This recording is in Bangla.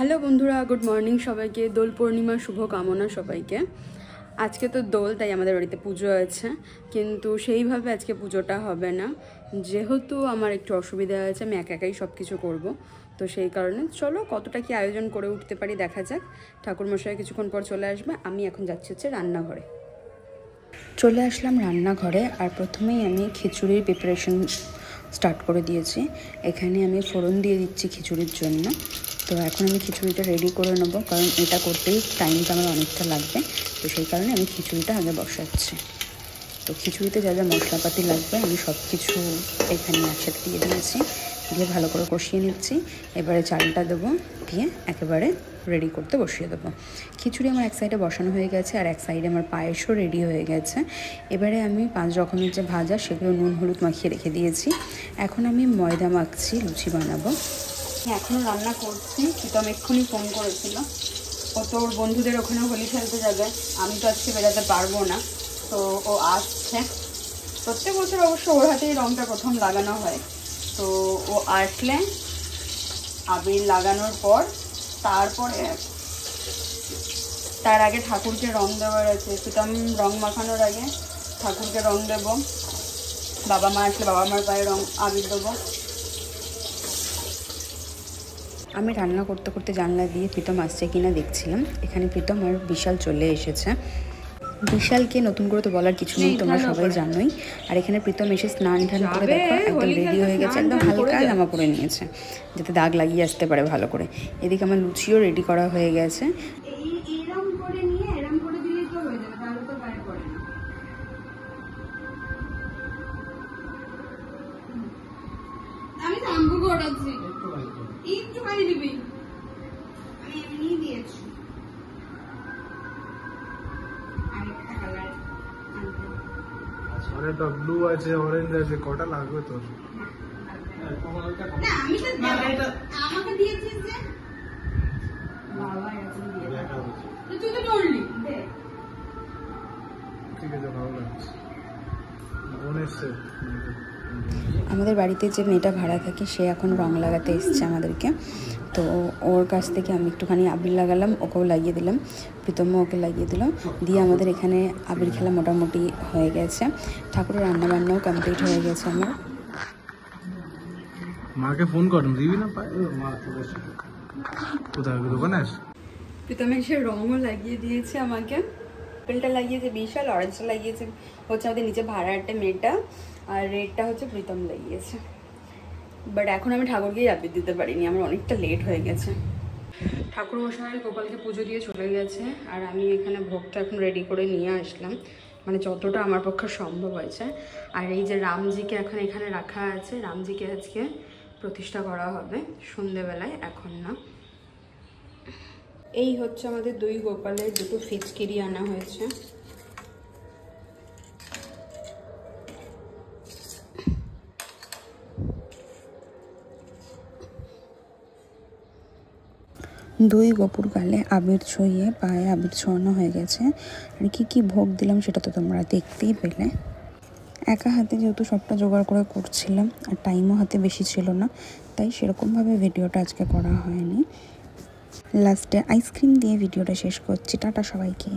হ্যালো বন্ধুরা, গুড মর্নিং সবাইকে। দোল পূর্ণিমার শুভ কামনা সবাইকে। আজকে তো দোল, তাই আমাদের বাড়িতে পুজো আছে, কিন্তু সেইভাবে আজকে পুজোটা হবে না, যেহেতু আমার একটু অসুবিধা আছে। আমি একাই সব কিছু করবো, তো সেই কারণে চলো কতটা কি আয়োজন করে উঠতে পারি দেখা যাক। ঠাকুরমশাই কিছুক্ষণ পর চলে আসবে। আমি এখন যাচ্ছি রান্নাঘরে। চলে আসলাম রান্নাঘরে, আর প্রথমেই আমি খিচুড়ির প্রিপারেশন স্টার্ট করে দিয়েছি। এখানে আমি ফোড়ন দিয়ে দিচ্ছি খিচুড়ির জন্য। তো এখন আমি খিচুড়িটা রেডি করে নেব, কারণ এটা করতেই টাইমটা আমার অনেকটা লাগবে। তো সেই কারণে আমি খিচুড়িটা আগে বসাচ্ছি। তো খিচুড়িতে যা যা মশলাপাতি লাগবে আমি সব কিছু এখানে একসাথে দিয়ে দিয়েছি, দিয়ে ভালো করে কষিয়ে নিচ্ছি। এবারে চালটা দেবো, দিয়ে একেবারে রেডি করতে বসিয়ে দেবো। খিচুড়ি আমার এক সাইডে বসানো হয়ে গেছে, আর এক সাইডে আমার পায়েসও রেডি হয়ে গেছে। এবারে আমি 5 রকমের যে ভাজা, সেগুলো নুন হলুদ মাখিয়ে রেখে দিয়েছি। এখন আমি ময়দা মাখছি, লুচি বানাবো। এখনও রান্না করছি। প্রীতম এক্ষুনি ফোন করেছিল, ও তো ওর বন্ধুদের ওখানে হোলি খেলতে যাবে। আমি তো আজকে বেরোতে পারবো না, তো ও আসছে। প্রত্যেক বছর অবশ্য ওর হাতেই রঙটা প্রথম লাগানো হয়। তো ও আসলে আবির লাগানোর পর তারপরে তার আগে ঠাকুরকে রং দেওয়ার আছে। প্রীতম রং মাখানোর আগে ঠাকুরকে রং দেব। বাবা মা আসলে বাবা মার পায়ে রং আবির দেবো। আমি রান্না করতে করতে জানলা দিয়ে প্রীতম আসছে কিনা দেখছিলাম। এখানে প্রীতম আর বিশাল চলে এসেছে। বিশালকে নতুন করে তো বলার কিছু নেই, তোমরা সবাই জানোই। আর এখানে প্রীতম এসে স্নান টান করে দেখো একদম রেডি হয়ে গেছে, একদম হালকা জামা পরে নিয়েছে যাতে দাগ লাগিয়ে আসতে পারে ভালো করে। এদিকে আমার লুচিও রেডি করা হয়ে গেছে। অনেকটা ব্লু আছে, অরেঞ্জ আছে, কটা লাগবে তোর? আমাকে দিয়েছিস যে বাবা এরকম দিয়ে তুই তো ডরলি। ঠিক আছে, ভালো লাগছে। আমাদের বাড়িতে যে মেয়েটা ভাড়া থাকে, সে এখন রং লাগাতে এসছে আমাদেরকে। তো ওর কাছ থেকে আমি একটুখানি আবির লাগালাম, ওকেও লাগিয়ে দিলাম, প্রীতমও ওকে লাগিয়ে দিলাম। দিয়ে আমাদের এখানে আবির খেলা মোটামুটি হয়ে গেছে। ঠাকুরের রান্নাবান্নাও কমপ্লিট হয়ে গেছে আমার। মাকে ফোন করুন, দিবি না পাই মা কোথায় দোকানে আস। প্রীতমে সে রঙও লাগিয়ে দিয়েছে আমাকে। পেলটা লাগিয়েছে বিশাল, অরেঞ্জটা লাগিয়েছে হচ্ছে আমাদের নিচে ভাড়াটে মেয়েটা, আর রেডটা হচ্ছে প্রীতম লাগিয়েছে। বাট এখন আমি ঠাকুরকেই আবির দিতে পারিনি, আমার অনেকটা লেট হয়ে গেছে। ঠাকুর মশাই গোপালকে পুজো দিয়ে চলে গেছে, আর আমি এখানে ভোগটা এখন রেডি করে নিয়ে আসলাম, মানে যতটা আমার পক্ষে সম্ভব হয়েছে। আর এই যে রামজিকে এখন এখানে রাখা আছে, রামজিকে আজকে প্রতিষ্ঠা করা হবে সন্ধেবেলায়, এখন না। এই হচ্ছে আমাদের দুই গোপালের দুটো ফিচকিরি আনা হয়েছে। দুই গোপুর গালে আবির ছুঁয়ে পায়ে আবির ছোঁয়ানো হয়ে গেছে। আর কি কি ভোগ দিলাম সেটা তো তোমরা দেখতেই পেলে। একা হাতে যেহেতু সবটা জোগাড় করে করছিলাম, আর টাইমও হাতে বেশি ছিল না, তাই সেরকমভাবে ভিডিওটা আজকে করা হয়নি। লাস্টে আইসক্রিম দিয়ে ভিডিওটা শেষ করছি। টাটা সবাইকে।